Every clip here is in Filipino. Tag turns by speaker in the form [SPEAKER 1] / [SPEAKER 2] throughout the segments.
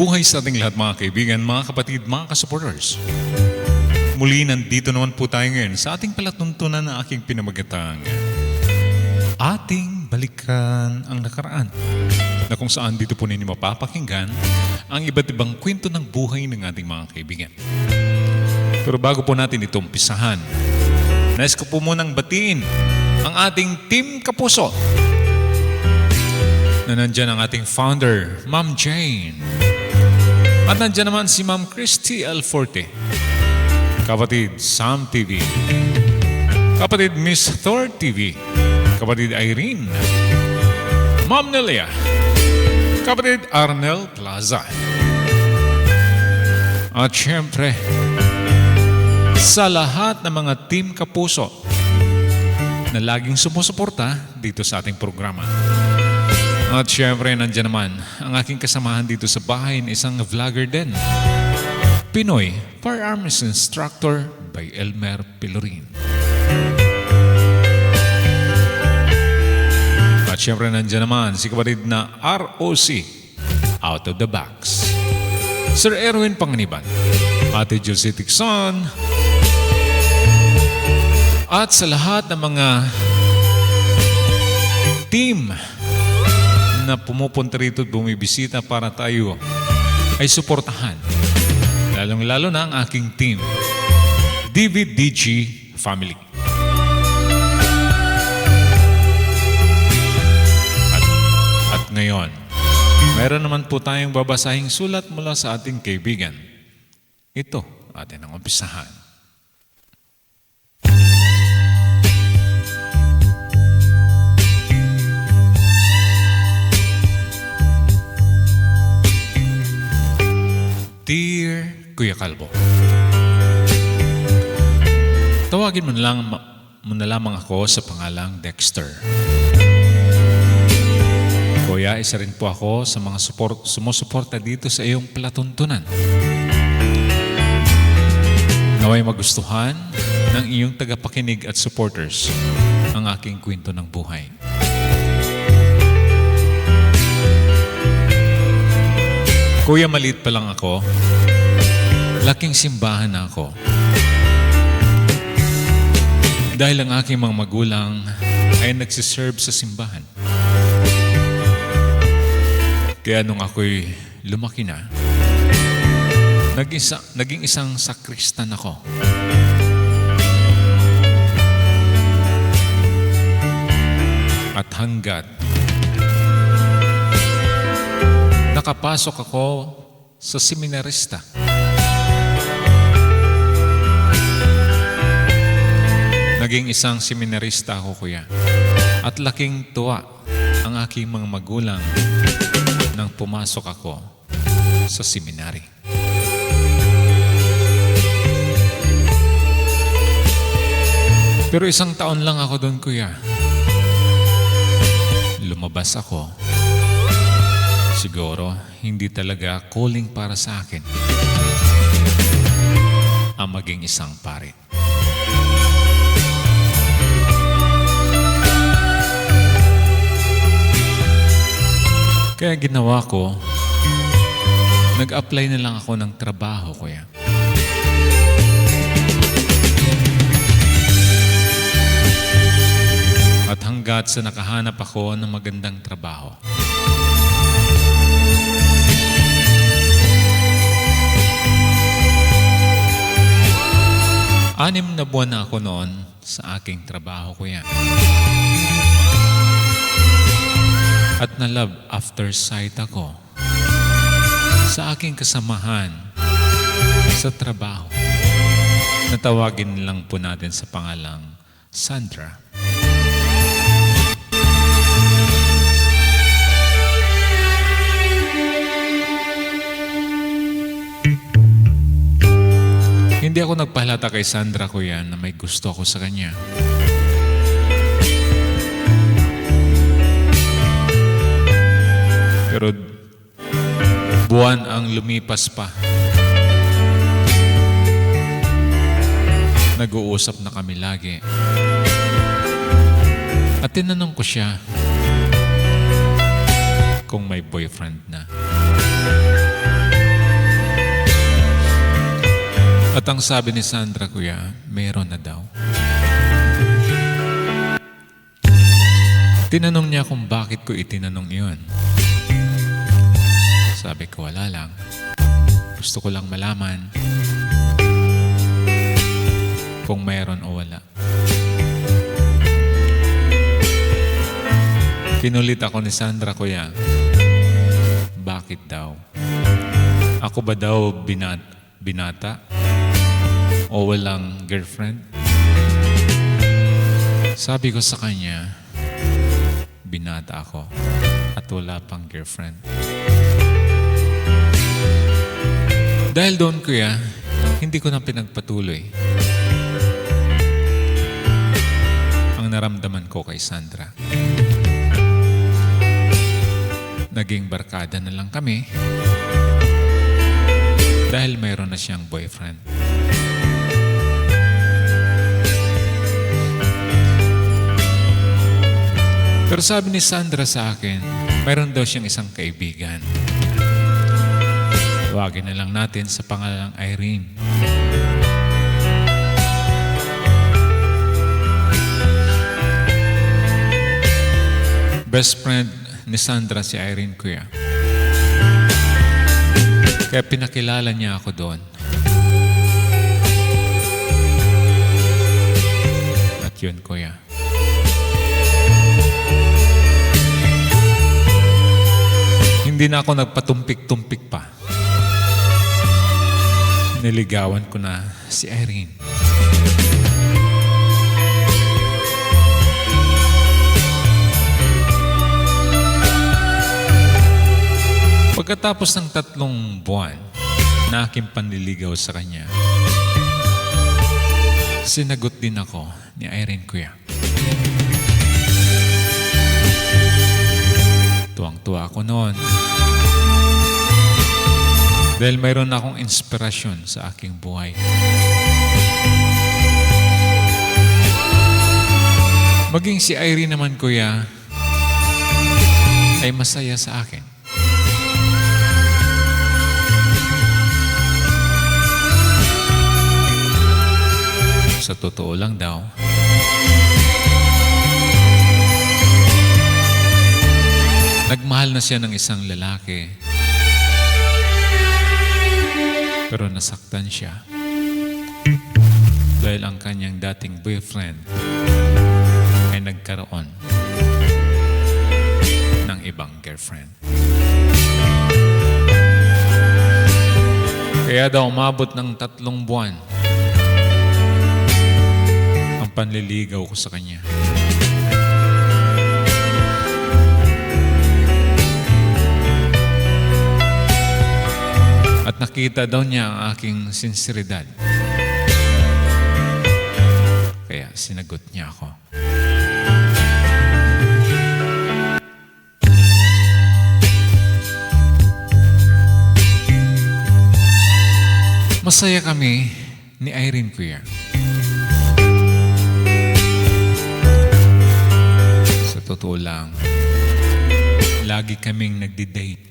[SPEAKER 1] buhay sa ating lahat mga kaibigan, mga kapatid, mga kasupporters. Muli nandito naman po tayo ngayon sa ating palatuntunan na aking pinamagatang Ating Balikan ang Nakaraan, na kung saan dito po ninyo mapapakinggan ang iba't ibang kwento ng buhay ng ating mga kaibigan. Pero bago po natin ito umpisahan, nais ko po munang batiin ang ating Team Kapuso, na nandyan ang ating founder, Ma'am Jane. At nandyan naman si Ma'am Christy L. Forte, kapatid Sam TV, kapatid Miss Thor TV, kapatid Irene, Ma'am Nelia, kapatid Arnel Plaza. At syempre, sa lahat ng mga Team Kapuso na laging sumusuporta dito sa ating programa. At syempre, nandiyan naman ang aking kasamahan dito sa bahay na isang vlogger din. Pinoy Firearms Instructor by Elmer Pilorin. At syempre, nandiyan naman si kapatid na ROC, Out of the Box, Sir Erwin Panganiban, Ate Josie Tixon, at sa lahat ng mga team na pumupunta rito at bumibisita para tayo ay suportahan. Lalong-lalo na ang aking team, DVDG Family. At ngayon, mayroon naman po tayong babasahing sulat mula sa ating kaibigan. Ito atin ang umpisahan. Dear Kuya Kalbo, tawagin mo na lamang ako sa pangalang Dexter. Kuya, isa rin po ako sa mga sumusuporta dito sa iyong palatuntunan. Naway magustuhan ng iyong tagapakinig at supporters ang aking kwento ng buhay. Kuya, maliit pa lang ako. Laking simbahan na ako. Dahil ang aking mga magulang ay nagsiserve sa simbahan. Kaya nung ako'y lumaki na, naging isang sakristan ako. At hanggat nakapasok ako sa seminarista, naging isang seminarista ako, kuya. At laking tuwa ang aking mga magulang nang pumasok ako sa seminary. Pero isang taon lang ako doon, kuya. Lumabas ako. Siguro, hindi talaga calling para sa akin ang maging isang pare. Kaya ginawa ko, nag-apply na lang ako ng trabaho, kuya. At hanggat sa nakahanap ako ng magandang trabaho, 6 na buwan na ako noon sa aking trabaho, kuya. At na-love after sight ako sa aking kasamahan sa trabaho. Natawagin lang po natin sa pangalang Sandra. Hindi ako nagpahalata kay Sandra, kuya, na may gusto ako sa kanya. Pero buwan ang lumipas pa. Nag-uusap na kami lagi. At tinanong ko siya kung may boyfriend na. At ang sabi ni Sandra, kuya, meron na daw. Tinanong niya kung bakit ko itinanong iyon. Sabi ko, wala lang. Gusto ko lang malaman kung meron o wala. Kinulit ako ni Sandra, kuya. Bakit daw? Ako ba daw binata? O walang girlfriend? Sabi ko sa kanya, binata ako at wala pang girlfriend. Dahil doon, kuya, hindi ko na pinagpatuloy ang naramdaman ko kay Sandra. Naging barkada na lang kami dahil mayroon na siyang boyfriend. Pero sabi ni Sandra sa akin, mayroon daw siyang isang kaibigan. Tawagin na lang natin sa pangalang Irene. Best friend ni Sandra si Irene, kuya. Kaya pinakilala niya ako doon. At yun, kuya. Hindi na ako nagpatumpik-tumpik pa. Niligawan ko na si Irene. Pagkatapos ng 3 buwan na aking panliligaw sa kanya, sinagot din ako ni Irene, kuya. Tuwang-tuwa ako noon. Dahil mayroon akong inspirasyon sa aking buhay. Maging si Irene naman, kuya, ay masaya sa akin. Sa totoo lang daw, nagmahal na siya ng isang lalaki. Pero nasaktan siya dahil ang kanyang dating boyfriend ay nagkaroon ng ibang girlfriend. Kaya daw umabot ng 3 buwan ang panliligaw ko sa kanya. At nakita daw niya ang aking sinseridad. Kaya sinagot niya ako. Masaya kami ni Irene, kuya. Sa totoo lang, lagi kaming nagdi-date.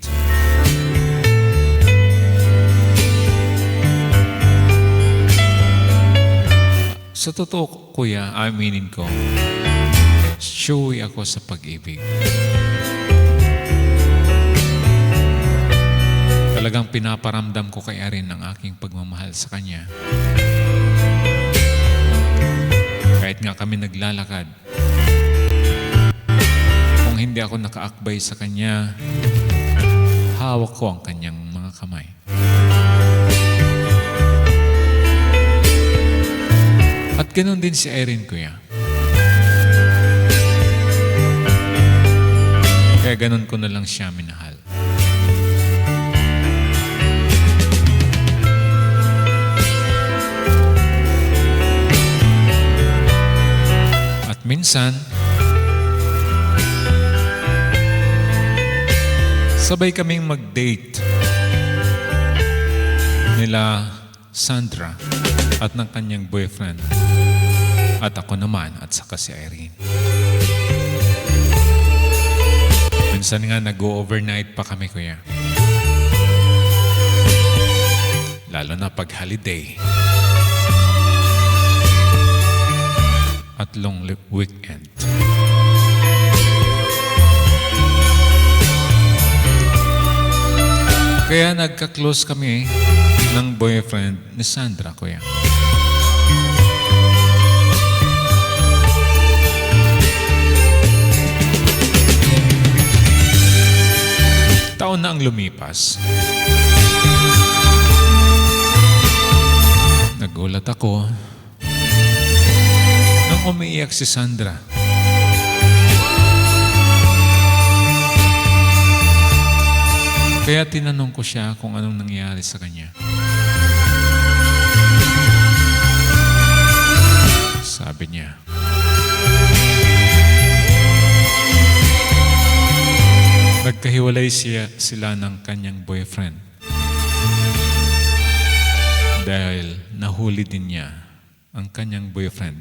[SPEAKER 1] Sa totoo, kuya, aminin ko, showy ako sa pag-ibig. Talagang pinaparamdam ko kay Irene ang aking pagmamahal sa kanya. Kahit nga kami naglalakad, kung hindi ako nakaakbay sa kanya, hawak ko ang kanyang mga kamay. At ganoon din si Irene, kuya. Kaya ganoon ko na lang siya minahal. At minsan, sabay kaming mag-date nila Sandra at ng kanyang boyfriend. At ako naman at saka si Irene. Minsan nga nag-overnight pa kami, kuya. Lalo na pag holiday. at long weekend. Kaya nagka-close kami ng boyfriend ni Sandra, kuya. Taon na ang lumipas. Nagulat ako nang umiiyak si Sandra. Kaya tinanong ko siya kung anong nangyari sa kanya. Sabi niya, nagkahiwalay sila ng kanyang boyfriend dahil nahuli din niya ang kanyang boyfriend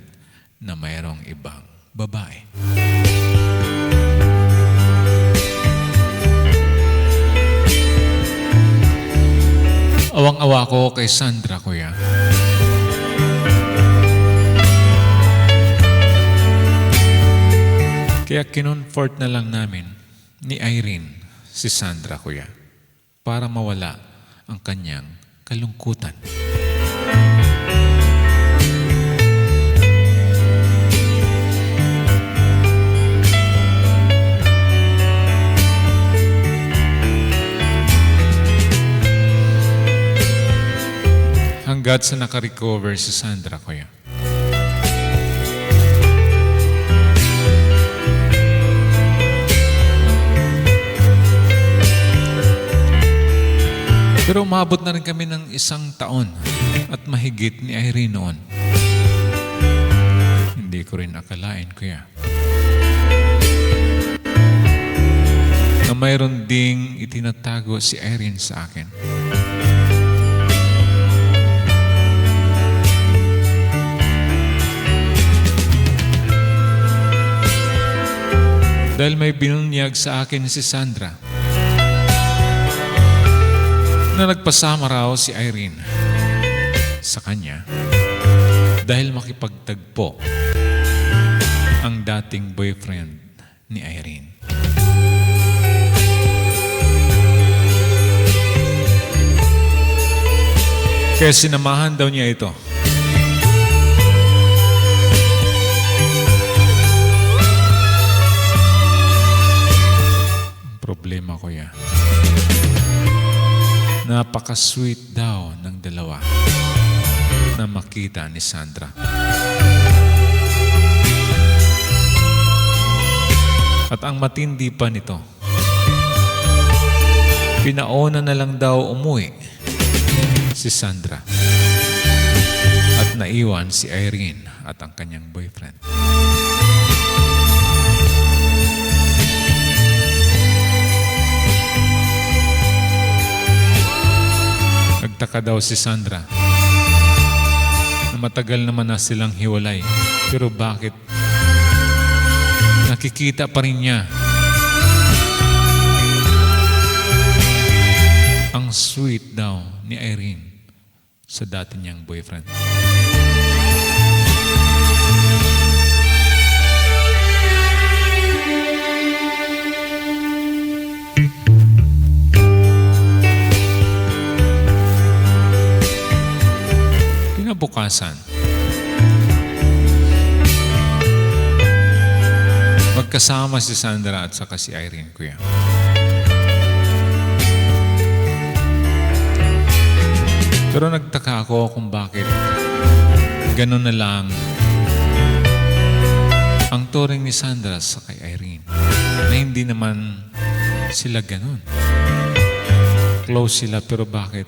[SPEAKER 1] na mayroong ibang babae. Awang-awa ko kay Sandra, kuya. Kaya kinonfort na lang namin ni Irene si Sandra, kuya, para mawala ang kanyang kalungkutan. Hanggat sa nakarecover si Sandra, kuya. Pero umabot na rin kami ng 1 taon at mahigit ni Irene noon. Hindi ko rin akalain, kuya, na mayroon ding itinatago si Irene sa akin. Dahil may binunyag sa akin si Sandra na nagpasama raw si Irene sa kanya dahil makipagtagpo ang dating boyfriend ni Irene. Kaya sinamahan daw niya ito. Problema, kuya, napaka-sweet daw ng dalawa na makita ni Sandra. At ang matindi pa nito, pinauna na lang daw umuwi si Sandra at naiwan si Irene at ang kanyang boyfriend. Nagtaka daw si Sandra na matagal naman na silang hiwalay. Pero bakit nakikita pa rin niya ang sweet daw ni Irene sa dati niyang boyfriend? Kinabukasan, magkasama si Sandra at saka si Irene, kuya. Pero nagtaka ako kung bakit ganun na lang ang turing ni Sandra sa kay Irene, na hindi naman sila ganun. Close sila, pero bakit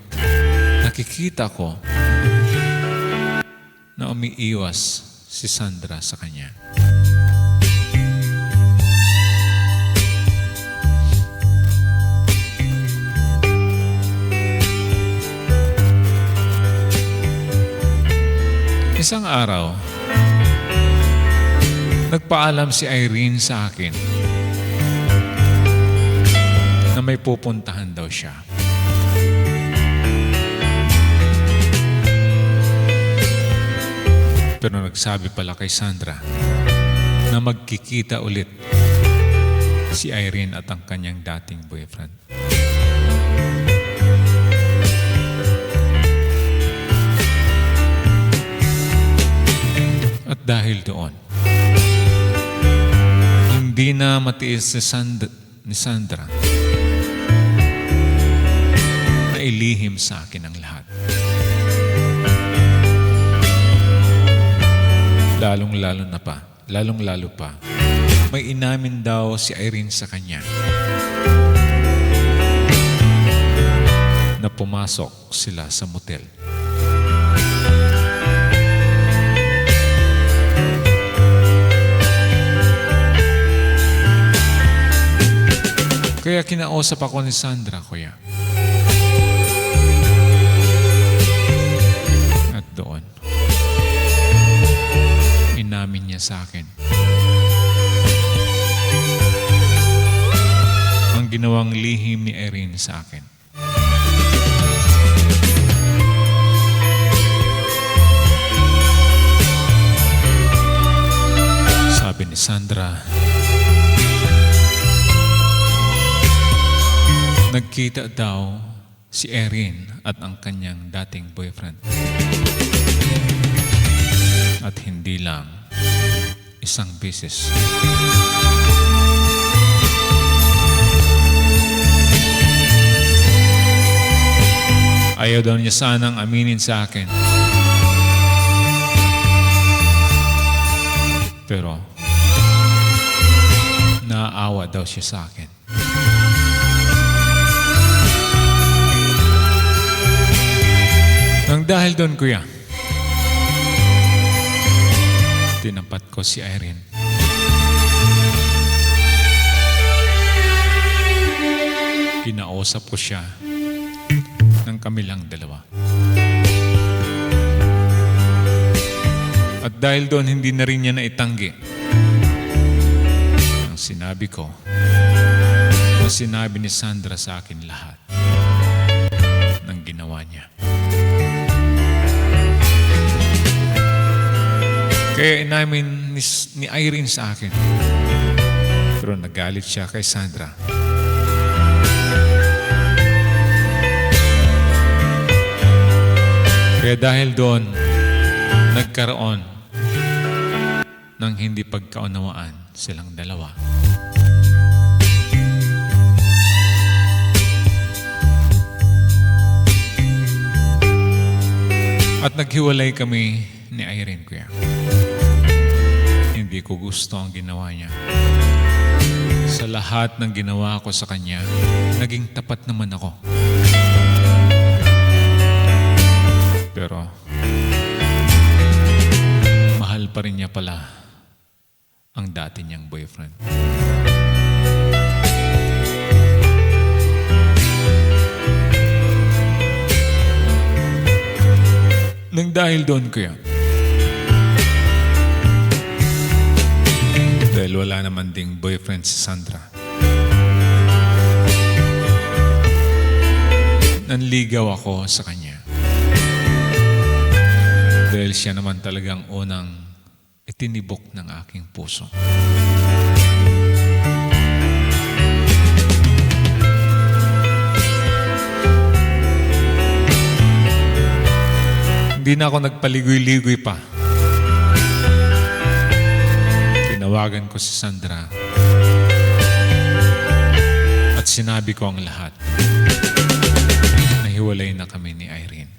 [SPEAKER 1] nakikita ko na umiiwas si Sandra sa kanya? Isang araw, nagpaalam si Irene sa akin na may pupuntahan daw siya. Pero nagsabi pala kay Sandra na magkikita ulit si Irene at ang kanyang dating boyfriend. At dahil doon, hindi na matiis ni Sandra na ilihim sa akin ang lahat. Lalong-lalo pa, may inamin daw si Irene sa kanya na pumasok sila sa motel. Kaya kinausap ako ni Sandra, kuya. At doon, inamin niya sa akin ang ginawang lihim ni Irene sa akin. Sabi ni Sandra, nagkita daw si Irene at ang kanyang dating boyfriend. At hindi lang isang beses. Ayaw daw niya sanang aminin sa akin. Pero naaawa daw siya sa akin. Nang dahil doon, kuya, tinampat ko si Irene. Kinausap ko siya ng kamilang dalawa. At dahil doon, hindi na rin niya naitanggi ang sinabi ko, ang sinabi ni Sandra sa akin lahat ng ginawa niya. Kaya inamin ni Irene sa akin. Pero nagalit siya kay Sandra. Kaya dahil doon, nagkaroon ng hindi pagkaunawaan silang dalawa. At naghiwalay kami ni Irene, kuya. Hindi ko gusto ang ginawa niya. Sa lahat ng ginawa ko sa kanya, naging tapat naman ako. Pero, mahal pa rin niya pala ang dati niyang boyfriend. Nang dahil doon, kuya, dahil wala naman ding boyfriend si Sandra, nanligaw ako sa kanya. Dahil siya naman talagang unang itinibok ng aking puso. Hindi na ako nagpaligoy-ligoy pa. Tinawagan ko si Sandra at sinabi ko ang lahat. Nahiwalay na kami ni Irene.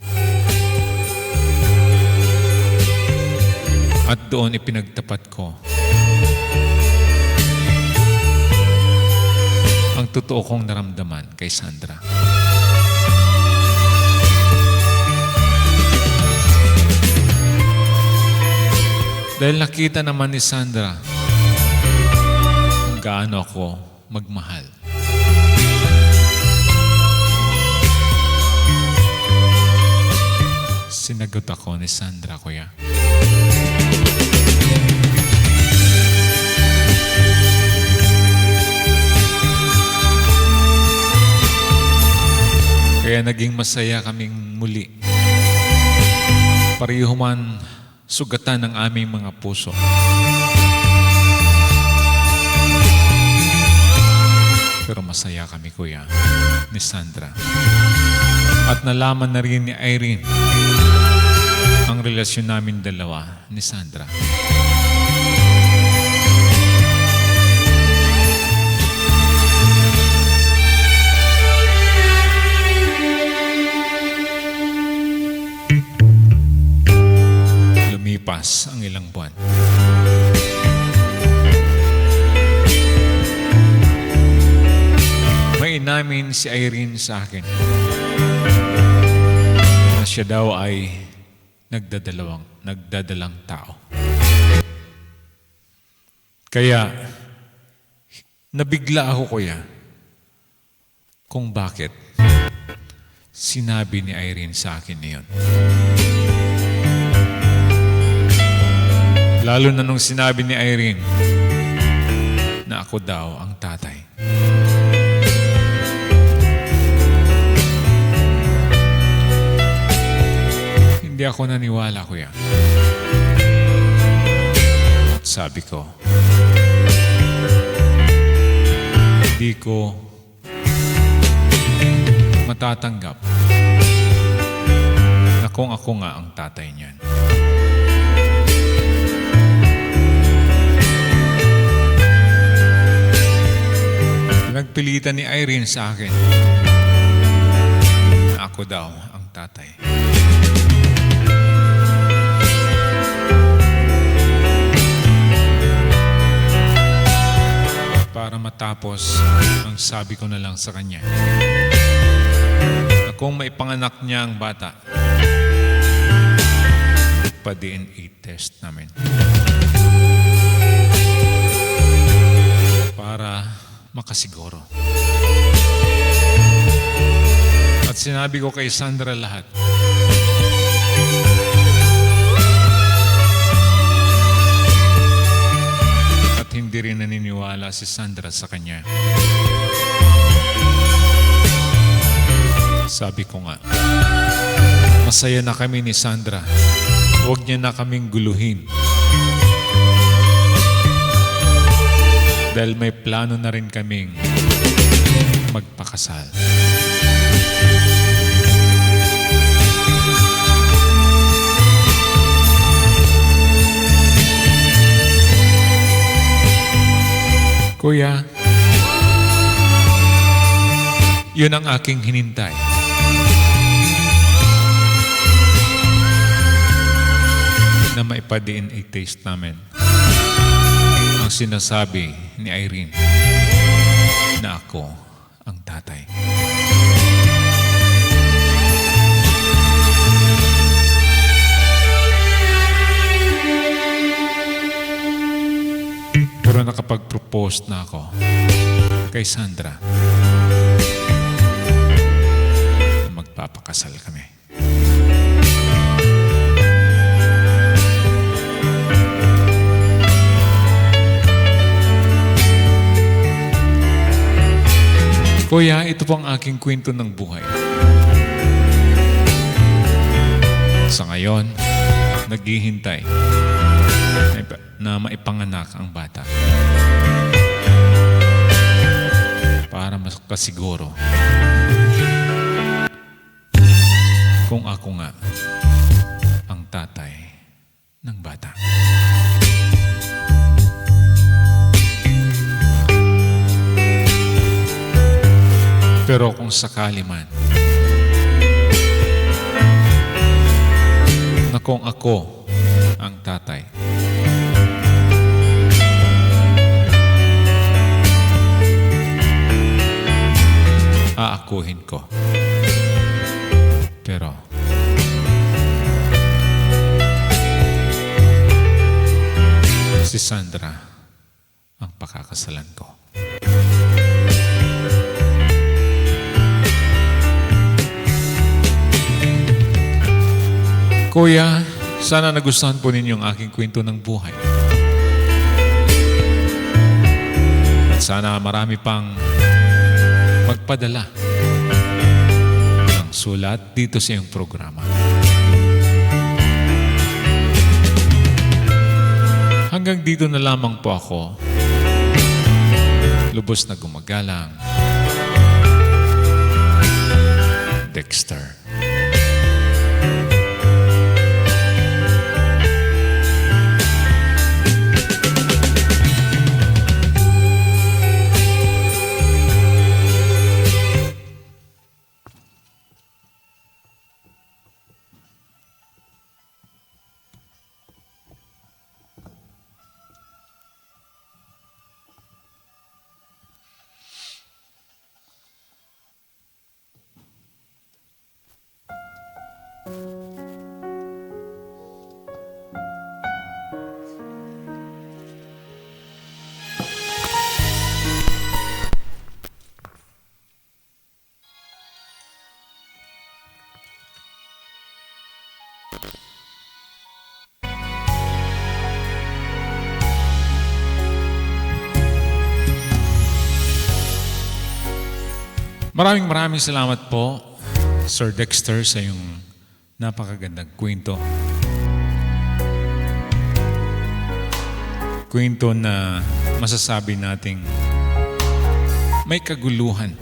[SPEAKER 1] At doon ipinagtapat ko ang totoo kong naramdaman kay Sandra. Dahil nakita naman ni Sandra kung gaano ako magmahal. Sinagot ako ni Sandra, kuya. Kaya naging masaya kaming muli. Pareho man sugatan ng aming mga puso. Pero masaya kami, Kuya, ni Sandra. At nalaman na rin ni Irene ang relasyon namin dalawa ni Sandra. Lumipas ang ilang buwan. May inamin si Irene sa akin na siya daw ay nagdadalang tao. Kaya nabigla ako, Kuya, kung bakit sinabi ni Irene sa akin niyon. Lalo na nung sinabi ni Irene na ako daw ang tatay. Hindi ako naniwala, Kuya. At sabi ko, hindi ko matatanggap na kung ako nga ang tatay niyan. Nagpilitan ni Irene sa akin na ako daw ang tatay. Para matapos, ang sabi ko na lang sa kanya na kung maipanganak niya ang bata, pa-DNA test namin. Para makasiguro. At sinabi ko kay Sandra lahat. At hindi rin naniniwala si Sandra sa kanya. Sabi ko nga, masaya na kami ni Sandra. Huwag niya na kaming guluhin. Dahil may plano na rin kaming magpakasal. Kuya, yun ang aking hinintay. Na maipa-DNA taste namin ang sinasabi ni Irene na ako ang tatay. Pero nakapag-propose na ako kay Sandra na magpapakasal kami. Kuya, ito po ang aking kwento ng buhay. Sa ngayon, naghihintay na maipanganak ang bata. Para makasiguro kung ako nga ang tatay ng bata. Pero kung sakali man na kung ako ang tatay, aakuhin ko. Pero si Sandra ang pakakasalan ko. Kuya, sana nagustuhan po ninyo ang aking kwento ng buhay. At sana marami pang magpadala ng sulat dito sa iyong programa. Hanggang dito na lamang po ako. Lubos na gumagalang. Dexter. Maraming salamat po, Sir Dexter, sa iyong napakagandang kwento. Kwento na masasabi nating may kaguluhan.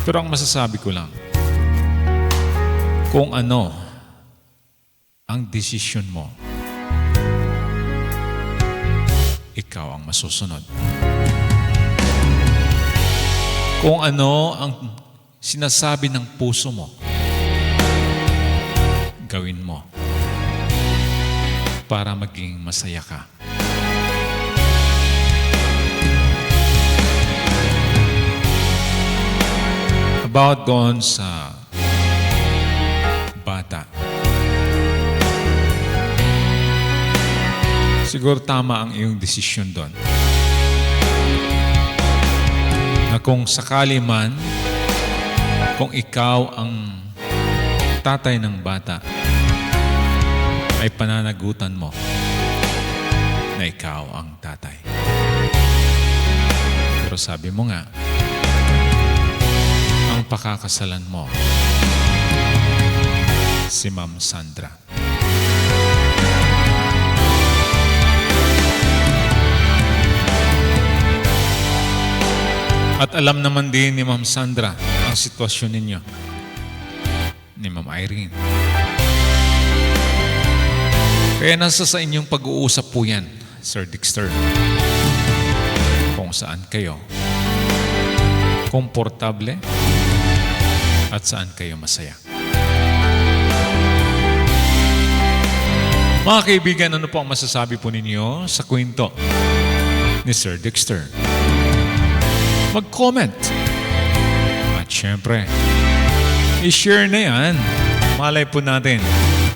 [SPEAKER 1] Pero ang masasabi ko lang, kung ano ang desisyon mo, ikaw ang masusunod. Kung ano ang sinasabi ng puso mo, gawin mo para maging masaya ka. About doon sa bata. Siguro tama ang iyong desisyon doon. Na kung sakali man, kung ikaw ang tatay ng bata, ay pananagutan mo na ikaw ang tatay. Pero sabi mo nga, ang pakakasalan mo, si Ma'am Sandra. At alam naman din ni Ma'am Sandra ang sitwasyon ninyo, ni Ma'am Irene. Kaya nasa sa inyong pag-uusap po yan, Sir Dexter. Kung saan kayo komportable at saan kayo masaya. Mga kaibigan, ano po ang masasabi po ninyo sa kwento ni Sir Dexter? Mag-comment. At syempre, i-share na yan. Malay po natin,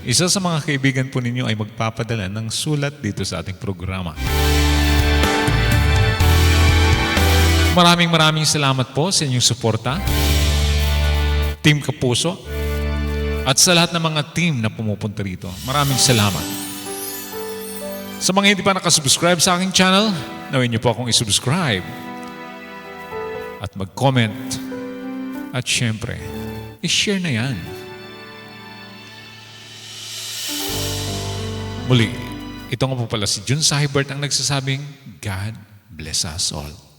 [SPEAKER 1] isa sa mga kaibigan po ninyo ay magpapadala ng sulat dito sa ating programa. Maraming salamat po sa inyong suporta, Team Kapuso, at sa lahat ng mga team na pumupunta rito. Maraming salamat. Sa mga hindi pa nakasubscribe sa aking channel, nawin niyo po akong isubscribe at mag-comment. At syempre, i-share na yan. Muli, ito nga po pala si Jun Sahibert ang nagsasabing, God bless us all.